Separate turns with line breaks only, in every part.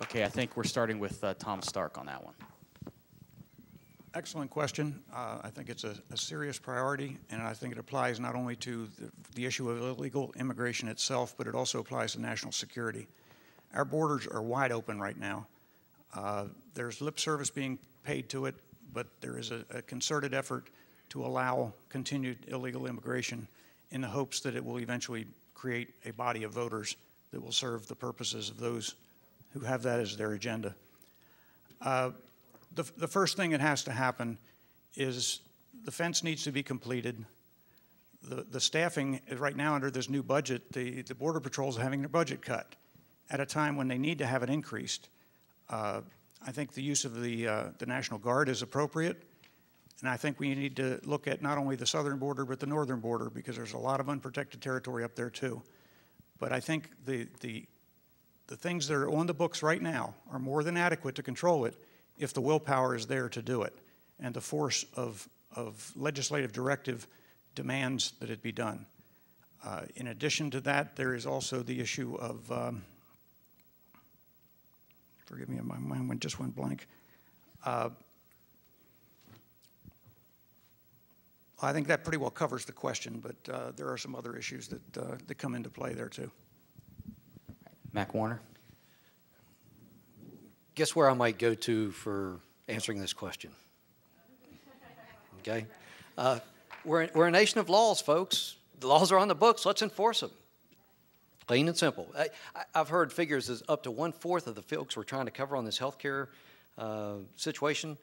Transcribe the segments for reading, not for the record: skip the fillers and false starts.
Okay, I think we're starting with Tom Stark on that one.
Excellent question. I think it's a serious priority, and I think it applies not only to the issue of illegal immigration itself, but it also applies to national security. Our borders are wide open right now. There's lip service being paid to it, but there is a concerted effort to allow continued illegal immigration in the hopes that it will eventually create a body of voters that will serve the purposes of those who have that as their agenda. The first thing that has to happen is the fence needs to be completed. The staffing is right now under this new budget. The Border Patrol is having their budget cut at a time when they need to have it increased. I think the use of the National Guard is appropriate, and I think we need to look at not only the southern border but the northern border, because there's a lot of unprotected territory up there too. But I think the things that are on the books right now are more than adequate to control it if the willpower is there to do it, and the force of legislative directive demands that it be done. In addition to that, there is also the issue of, forgive me, my mind just went blank. I think that pretty well covers the question, but there are some other issues that come into play there too.
Mac Warner.
Guess where I might go to for answering this question? Okay? We're a nation of laws, folks. The laws are on the books. Let's enforce them. Plain and simple. I've heard figures as up to 1/4 of the folks we're trying to cover on this health care situation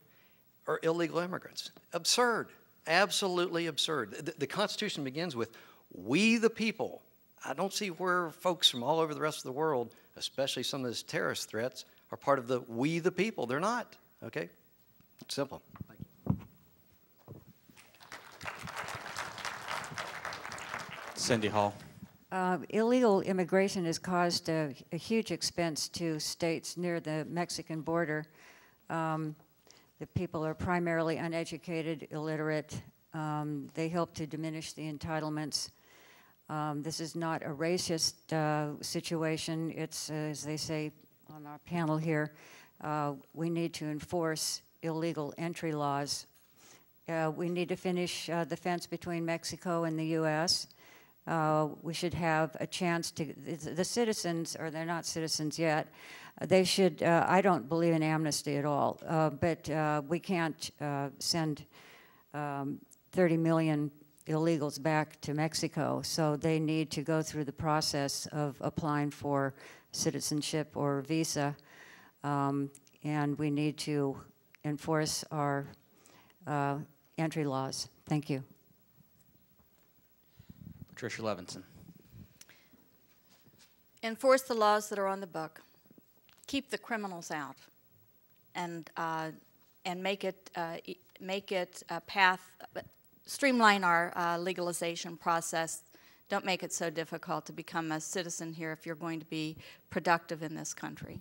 are illegal immigrants. Absurd. Absolutely absurd. The Constitution begins with, we the people. I don't see where folks from all over the rest of the world, especially some of these terrorist threats, are part of the we the people. They're not, okay? It's simple. Thank you.
Cindy Hall.
Illegal immigration has caused a huge expense to states near the Mexican border. The people are primarily uneducated, illiterate. They help to diminish the entitlements. This is not a racist situation. It's, as they say on our panel here, we need to enforce illegal entry laws. We need to finish the fence between Mexico and the U.S. We should have a chance to, the citizens, or they're not citizens yet, they should, I don't believe in amnesty at all, but we can't send 30 million illegals back to Mexico, so they need to go through the process of applying for citizenship or visa, and we need to enforce our entry laws. Thank you.
Patricia Levinson.
Enforce the laws that are on the book. Keep the criminals out, and make it a path. Streamline our legalization process. Don't make it so difficult to become a citizen here if you're going to be productive in this country.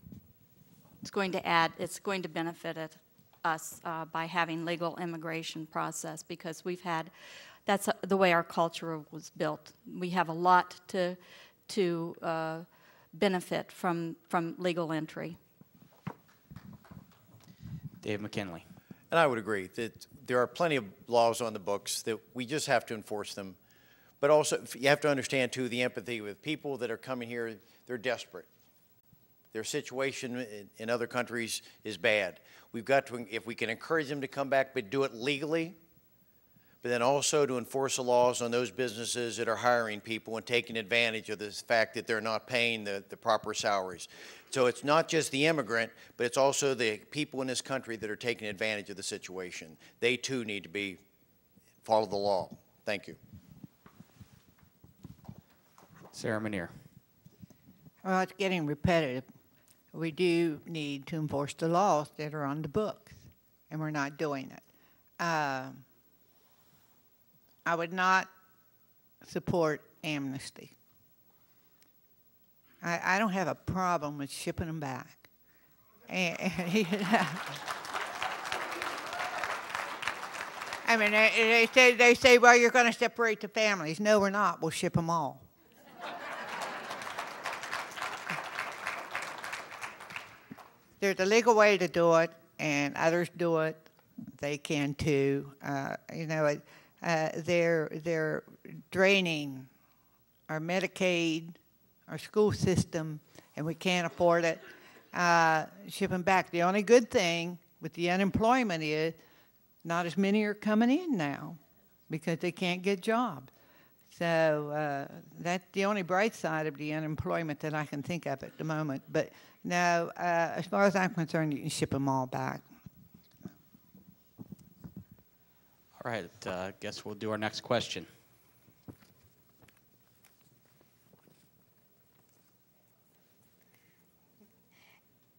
It's going to benefit us by having legal immigration process, because that's the way our culture was built. We have a lot to benefit from legal entry.
Dave McKinley.
And I would agree that there are plenty of laws on the books that we just have to enforce them. But also, you have to understand, too, the empathy with people that are coming here. They're desperate. Their situation in other countries is bad. We've got to, if we can encourage them to come back, but do it legally, but then also to enforce the laws on those businesses that are hiring people and taking advantage of the fact that they're not paying the proper salaries. So it's not just the immigrant, but it's also the people in this country that are taking advantage of the situation. They, too, need to follow the law. Thank you.
Sarah Manier.
Well, it's getting repetitive. We do need to enforce the laws that are on the books, and we're not doing it. I would not support amnesty. I don't have a problem with shipping them back. You know, I mean, they say, well, you're going to separate the families. No, we're not. We'll ship them all. there's a legal way to do it, and others do it. They can too. They're draining our Medicaid, our school system, and we can't afford it. Ship them back. The only good thing with the unemployment is not as many are coming in now because they can't get jobs. So that's the only bright side of the unemployment that I can think of at the moment. But no, as far as I'm concerned, you can ship them all back.
All right, I guess we'll do our next question.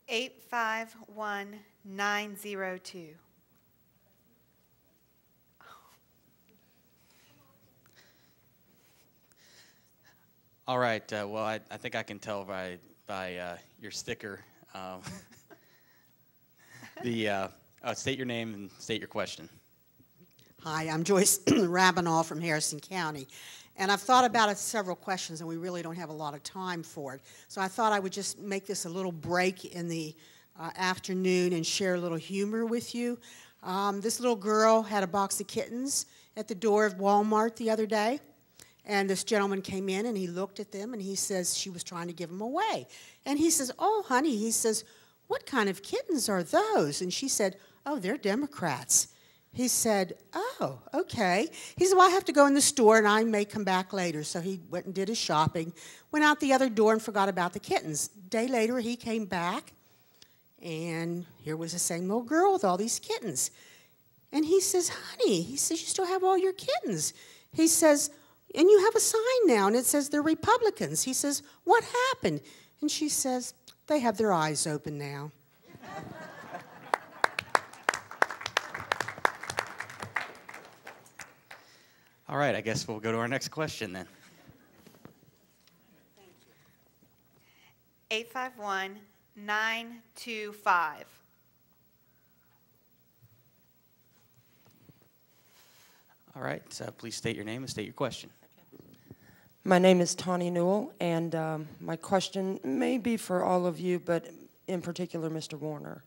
Eight 51902.
All right, well, I think I can tell by your sticker. State your name and state your question.
Hi, I'm Joyce Rabanal from Harrison County. And I've thought about it several questions, and we really don't have a lot of time for it. So I thought I would just make this a little break in the afternoon and share a little humor with you. This little girl had a box of kittens at the door of Walmart the other day. And this gentleman came in, and he looked at them, and he says she was trying to give them away. And he says, "Oh, honey," he says, "what kind of kittens are those?" And she said, "Oh, they're Democrats." He said, "Oh, okay." He said, "Well, I have to go in the store, and I may come back later." So he went and did his shopping, went out the other door and forgot about the kittens. A day later, he came back, and here was the same little girl with all these kittens. And he says, "Honey," he says, "you still have all your kittens." He says, "And you have a sign now, and it says they're Republicans." He says, "What happened?" And she says, "They have their eyes open now."
All right, I guess we'll go to our next question then.
851-925.
All right, please state your name and state your question.
My name is Tawny Newell, and my question may be for all of you, but in particular, Mr. Warner.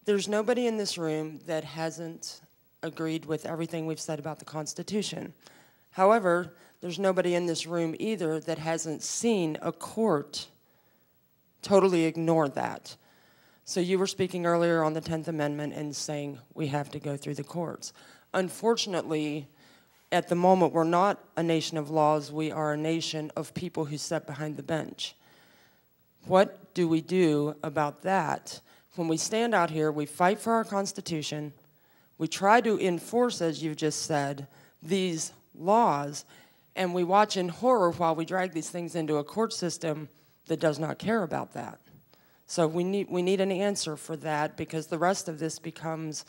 There's nobody in this room that hasn't agreed with everything we've said about the Constitution. However, there's nobody in this room either that hasn't seen a court totally ignore that. So you were speaking earlier on the 10th Amendment and saying we have to go through the courts. Unfortunately, at the moment, we're not a nation of laws. We are a nation of people who sit behind the bench. What do we do about that? When we stand out here, we fight for our Constitution. We try to enforce, as you've just said, these laws, and we watch in horror while we drag these things into a court system that does not care about that. So we need an answer for that, because the rest of this becomes,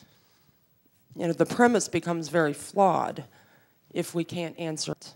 the premise becomes very flawed if we can't answer it.